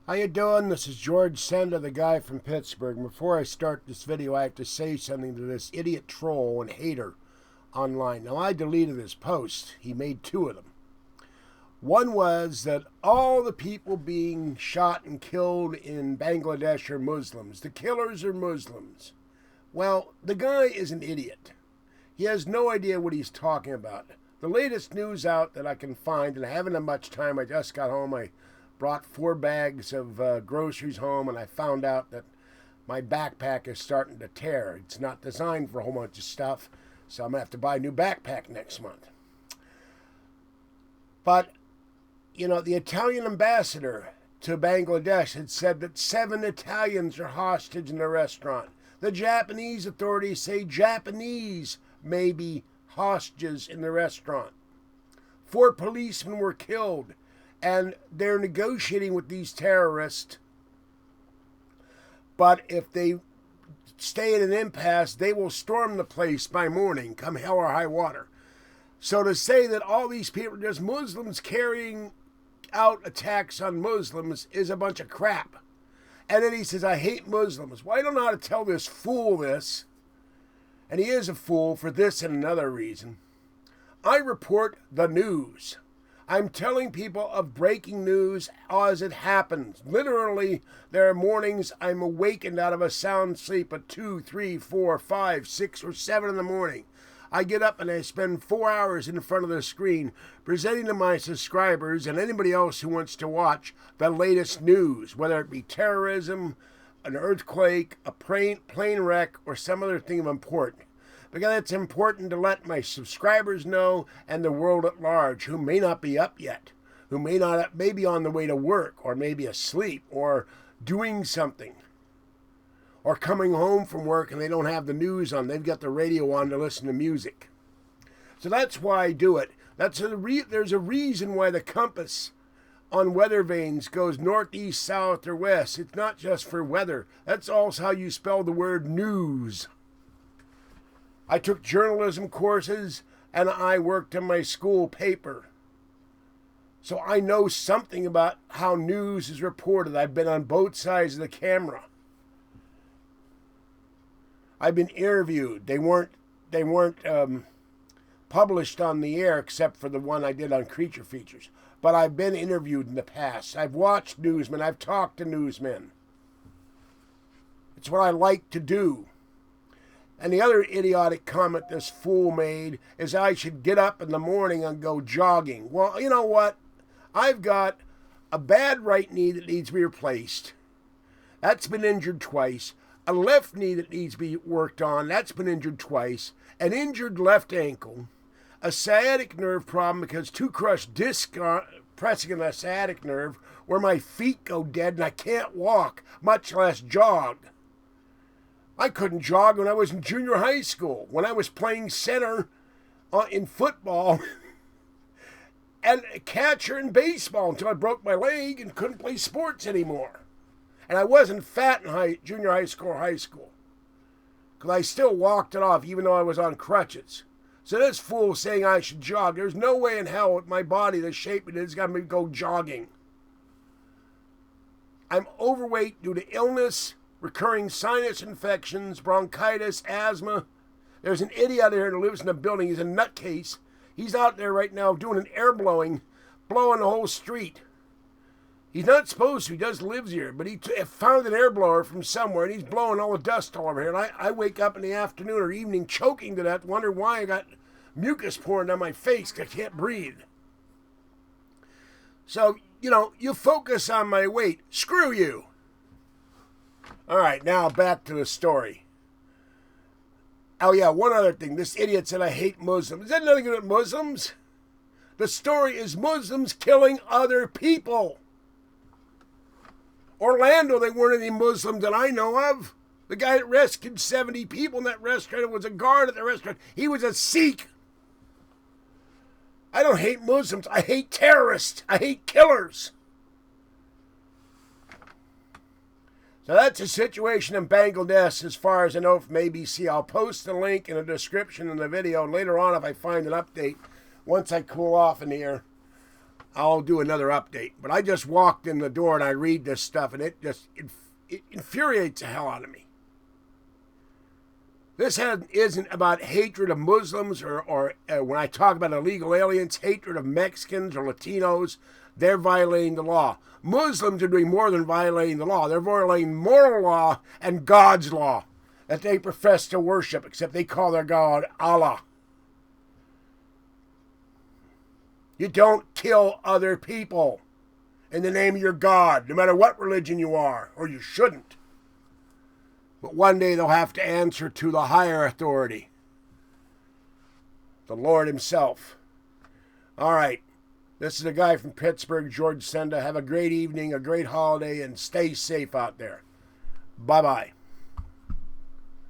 How you doing? This is George Senda, the guy from Pittsburgh. Before I start this video, I have to say something to this idiot troll and hater online. Now, I deleted his post. He made two of them. One was that all the people being shot and killed in Bangladesh are Muslims. The killers are Muslims. Well, the guy is an idiot. He has no idea what he's talking about. The latest news out that I can find, and I haven't had much time, I just got home, I brought 4 bags of groceries home, and I found out that my backpack is starting to tear. It's not designed for a whole bunch of stuff, so I'm going to have to buy a new backpack next month. But, you know, the Italian ambassador to Bangladesh had said that 7 Italians are hostage in the restaurant. The Japanese authorities say Japanese may be hostages in the restaurant. 4 policemen were killed. And they're negotiating with these terrorists. But if they stay in an impasse, they will storm the place by morning, come hell or high water. So to say that all these people are just Muslims carrying out attacks on Muslims is a bunch of crap. And then he says, I hate Muslims. Well, I don't know how to tell this fool this. And he is a fool for this and another reason. I report the news. I'm telling people of breaking news as it happens. Literally, there are mornings I'm awakened out of a sound sleep at 2, 3, 4, 5, 6, or 7 in the morning. I get up and I spend 4 hours in front of the screen presenting to my subscribers and anybody else who wants to watch the latest news, whether it be terrorism, an earthquake, a plane wreck, or some other thing of importance. Because it's important to let my subscribers know and the world at large who may not be up yet, who may be on the way to work or maybe asleep or doing something or coming home from work and they don't have the news on. They've got the radio on to listen to music. So that's why I do it. There's a reason why the compass on weather vanes goes north, east, south, or west. It's not just for weather. That's also how you spell the word news. I took journalism courses and I worked in my school paper. So I know something about how news is reported. I've been on both sides of the camera. I've been interviewed. They weren't published on the air except for the one I did on Creature Features. But I've been interviewed in the past. I've watched newsmen. I've talked to newsmen. It's what I like to do. And the other idiotic comment this fool made is I should get up in the morning and go jogging. Well, you know what? I've got a bad right knee that needs to be replaced. That's been injured twice. A left knee that needs to be worked on. That's been injured twice. An injured left ankle. A sciatic nerve problem because 2 crushed discs pressing on the sciatic nerve where my feet go dead and I can't walk, much less jog. I couldn't jog when I was in junior high school, when I was playing center in football and catcher in baseball until I broke my leg and couldn't play sports anymore. And I wasn't fat in junior high school or high school because I still walked it off even though I was on crutches. So this fool saying I should jog, there's no way in hell with my body, the shape it is, got me to go jogging. I'm overweight due to illness, recurring sinus infections, bronchitis, asthma. There's an idiot out there that lives in a building. He's a nutcase. He's out there right now doing an air blowing the whole street. He's not supposed to. He just lives here. But he found an air blower from somewhere, and he's blowing all the dust all over here. And I wake up in the afternoon or evening choking to death, wonder why I got mucus pouring down my face because I can't breathe. So, you know, you focus on my weight. Screw you. All right, now back to the story. Oh, yeah, one other thing. This idiot said I hate Muslims. Is that nothing to do with Muslims? The story is Muslims killing other people. Orlando, they weren't any Muslims that I know of. The guy that rescued 70 people in that restaurant was a guard at the restaurant. He was a Sikh. I don't hate Muslims. I hate terrorists. I hate killers. So that's the situation in Bangladesh as far as I know from ABC. I'll post the link in the description in the video. And later on, if I find an update, once I cool off in here, I'll do another update. But I just walked in the door and I read this stuff, and it infuriates the hell out of me. This isn't about hatred of Muslims or when I talk about illegal aliens, hatred of Mexicans or Latinos. They're violating the law. Muslims are doing more than violating the law. They're violating moral law and God's law that they profess to worship, except they call their God Allah. You don't kill other people in the name of your God, no matter what religion you are, or you shouldn't. But one day they'll have to answer to the higher authority, the Lord himself. All right. This is a guy from Pittsburgh, George Senda. Have a great evening, a great holiday, and stay safe out there. Bye-bye.